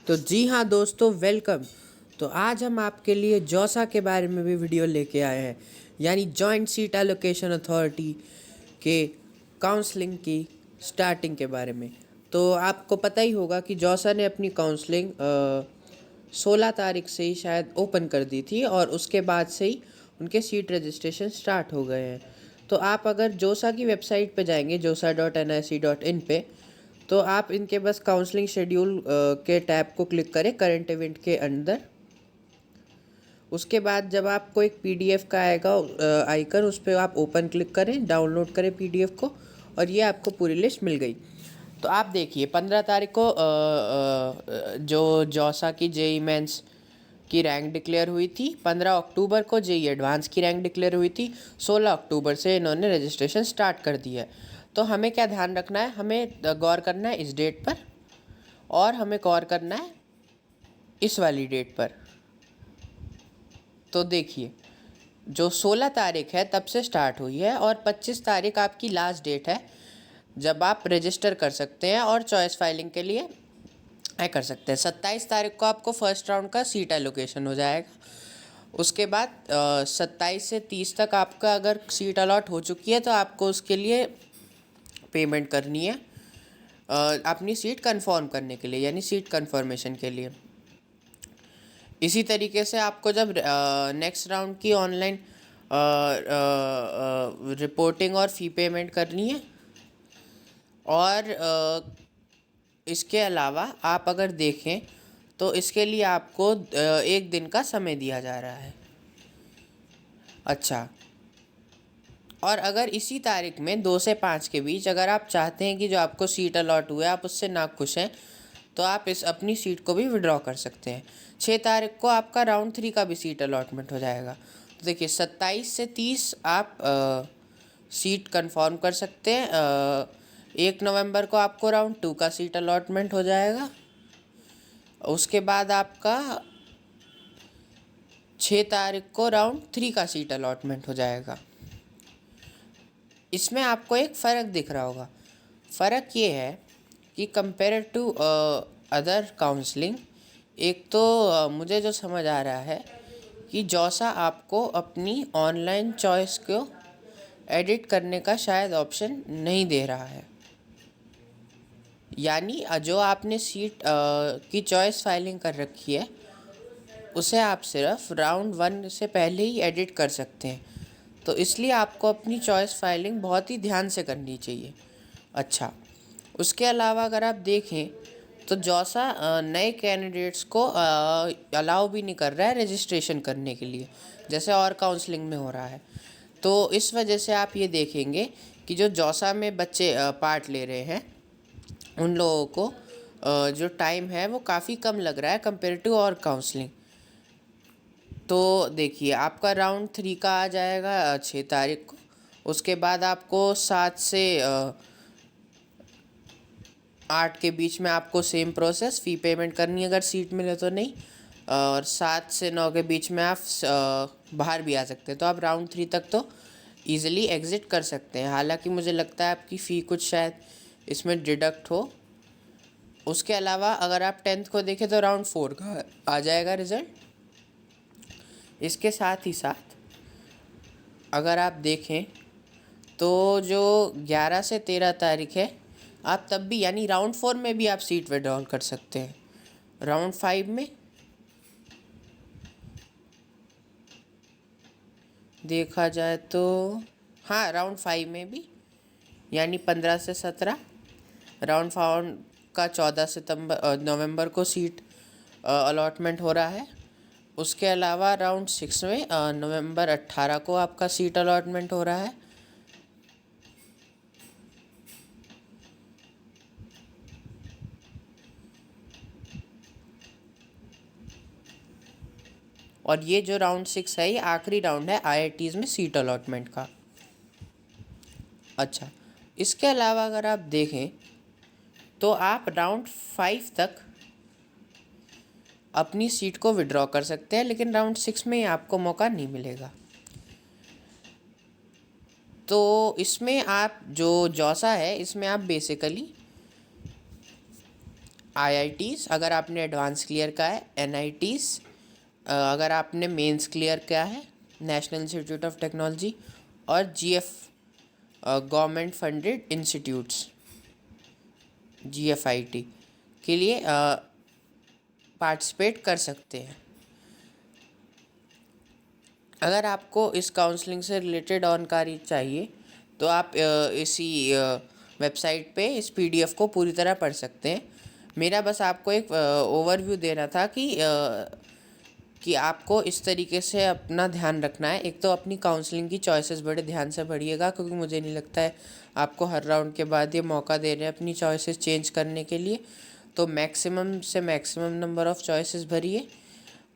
तो जी हाँ दोस्तों, वेलकम। तो आज हम आपके लिए जौसा के बारे में भी वीडियो लेके आए हैं, यानी जॉइंट सीट एलोकेशन अथॉरिटी के काउंसलिंग की स्टार्टिंग के बारे में। तो आपको पता ही होगा कि जौसा ने अपनी काउंसलिंग 16 तारीख से ही शायद ओपन कर दी थी और उसके बाद से ही उनके सीट रजिस्ट्रेशन स्टार्ट हो गए हैं। तो आप अगर जोसा की वेबसाइट पे जाएंगे josa.nic.in पे, तो आप इनके बस काउंसलिंग शेड्यूल के टैब को क्लिक करें करंट इवेंट के अंदर। उसके बाद जब आपको एक पीडीएफ का आएगा आइकन, उस पर आप ओपन क्लिक करें, डाउनलोड करें पीडीएफ को, और ये आपको पूरी लिस्ट मिल गई। तो आप देखिए 15 तारीख को जो जौसा की जेई मेंस की रैंक डिक्लेयर हुई थी, 15 अक्टूबर को जेई एडवांस की रैंक डिक्लेयर हुई थी, 16 अक्टूबर से इन्होंने रजिस्ट्रेशन स्टार्ट कर दिया है। तो हमें क्या ध्यान रखना है, हमें गौर करना है इस डेट पर, और हमें गौर करना है इस वाली डेट पर। तो देखिए, जो 16 तारीख है तब से स्टार्ट हुई है, और 25 तारीख आपकी लास्ट डेट है जब आप रजिस्टर कर सकते हैं और चॉइस फाइलिंग के लिए कर सकते हैं। 27 तारीख को आपको फर्स्ट राउंड का सीट एलोकेशन हो जाएगा। उसके बाद 27 से 30 तक आपका अगर सीट अलॉट हो चुकी है तो आपको उसके लिए पेमेंट करनी है अपनी सीट कंफर्म करने के लिए, यानी सीट कंफर्मेशन के लिए। इसी तरीके से आपको जब नेक्स्ट राउंड की ऑनलाइन रिपोर्टिंग और फ़ी पेमेंट करनी है, और इसके अलावा आप अगर देखें तो इसके लिए आपको 1 दिन का समय दिया जा रहा है। अच्छा, और अगर इसी तारीख में 2 से 5 के बीच अगर आप चाहते हैं कि जो आपको सीट अलॉट हुआ है आप उससे नाखुश हैं, तो आप इस अपनी सीट को भी विड्रॉ कर सकते हैं। 6 तारीख को आपका राउंड 3 का भी सीट अलॉटमेंट हो जाएगा। तो देखिए 27 से 30 आप सीट कंफर्म कर सकते हैं। 1 नवंबर को आपको राउंड 2 का सीट अलॉटमेंट हो जाएगा। उसके बाद आपका 6 तारीख को राउंड 3 का सीट अलॉटमेंट हो जाएगा। इसमें आपको एक फ़र्क दिख रहा होगा। फ़र्क ये है कि कंपेयर टू अदर काउंसलिंग, एक तो मुझे जो समझ आ रहा है कि जौसा आपको अपनी ऑनलाइन चॉइस को एडिट करने का शायद ऑप्शन नहीं दे रहा है। यानी जो आपने सीट की चॉइस फाइलिंग कर रखी है उसे आप सिर्फ राउंड 1 से पहले ही एडिट कर सकते हैं। तो इसलिए आपको अपनी चॉइस फाइलिंग बहुत ही ध्यान से करनी चाहिए। अच्छा, उसके अलावा अगर आप देखें तो जौसा नए कैंडिडेट्स को अलाउ भी नहीं कर रहा है रजिस्ट्रेशन करने के लिए, जैसे और काउंसलिंग में हो रहा है। तो इस वजह से आप ये देखेंगे कि जो जौसा में बच्चे पार्ट ले रहे हैं उन लोगों को जो टाइम है वो काफ़ी कम लग रहा है कंपेरेटिव टू और काउंसलिंग। तो देखिए आपका राउंड 3 का आ जाएगा 6 तारीख को। उसके बाद आपको 7 से 8 के बीच में आपको सेम प्रोसेस फ़ी पेमेंट करनी है अगर सीट मिले तो, नहीं। और 7 से 9 के बीच में आप बाहर भी आ सकते हैं। तो आप राउंड 3 तक तो ईज़िली एग्ज़िट कर सकते हैं। हालांकि मुझे लगता है आपकी फ़ी कुछ शायद इसमें डिडक्ट हो। उसके अलावा अगर आप 10th को देखें तो राउंड 4 का आ जाएगा रिज़ल्ट। इसके साथ ही साथ अगर आप देखें तो जो 11 से 13 तारीख है, आप तब भी यानी राउंड 4 में भी आप सीट विड्रॉल कर सकते हैं। राउंड 5 में देखा जाए तो हाँ, राउंड 5 में भी यानी 15 से 17, राउंड 5 का 14 नवंबर को सीट अलॉटमेंट हो रहा है। उसके अलावा राउंड 6 में नवंबर 18 को आपका सीट अलॉटमेंट हो रहा है। और ये जो राउंड 6 है ये आखिरी राउंड है आईआईटीज़ में सीट अलॉटमेंट का। अच्छा, इसके अलावा अगर आप देखें तो आप राउंड 5 तक अपनी सीट को विड्रॉ कर सकते हैं, लेकिन राउंड 6 में आपको मौका नहीं मिलेगा। तो इसमें आप जो जौसा है इसमें आप बेसिकली IITs अगर आपने एडवांस क्लियर का है, NITs अगर आपने मेंस क्लियर किया है, नेशनल इंस्टीट्यूट ऑफ टेक्नोलॉजी, और GF government funded institutes GFIT के लिए पार्टिसिपेट कर सकते हैं। अगर आपको इस काउंसलिंग से रिलेटेड जानकारी चाहिए तो आप इसी वेबसाइट पे इस PDF को पूरी तरह पढ़ सकते हैं। मेरा बस आपको एक ओवरव्यू देना था कि आपको इस तरीके से अपना ध्यान रखना है। एक तो अपनी काउंसलिंग की चॉइसेस बड़े ध्यान से पढ़िएगा, क्योंकि मुझे नहीं लगता है आपको हर राउंड के बाद ये मौका दे रहे हैं अपनी चॉइसेस चेंज करने के लिए। तो मैक्सिमम से मैक्सिमम नंबर ऑफ़ चॉइसेस भरिए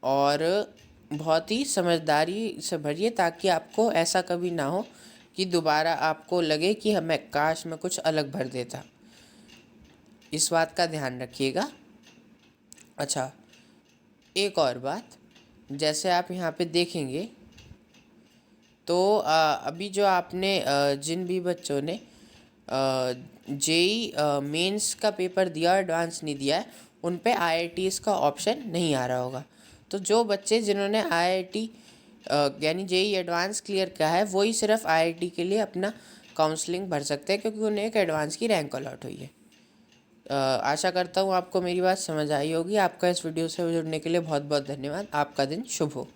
और बहुत ही समझदारी से भरिए, ताकि आपको ऐसा कभी ना हो कि दोबारा आपको लगे कि हमें काश मैं कुछ अलग भर देता। इस बात का ध्यान रखिएगा। अच्छा, एक और बात, जैसे आप यहाँ पे देखेंगे तो अभी जो आपने जिन भी बच्चों ने JEE मेंस का पेपर दिया, एडवांस नहीं दिया है, उन पे IITs का ऑप्शन नहीं आ रहा होगा। तो जो बच्चे जिन्होंने IIT यानी JEE एडवांस क्लियर किया है, वही सिर्फ IIT के लिए अपना काउंसलिंग भर सकते हैं, क्योंकि उन्हें एक एडवांस की रैंक अलॉट हुई है। आशा करता हूँ आपको मेरी बात समझ आई होगी। आपका इस वीडियो से जुड़ने के लिए बहुत बहुत धन्यवाद। आपका दिन शुभ हो।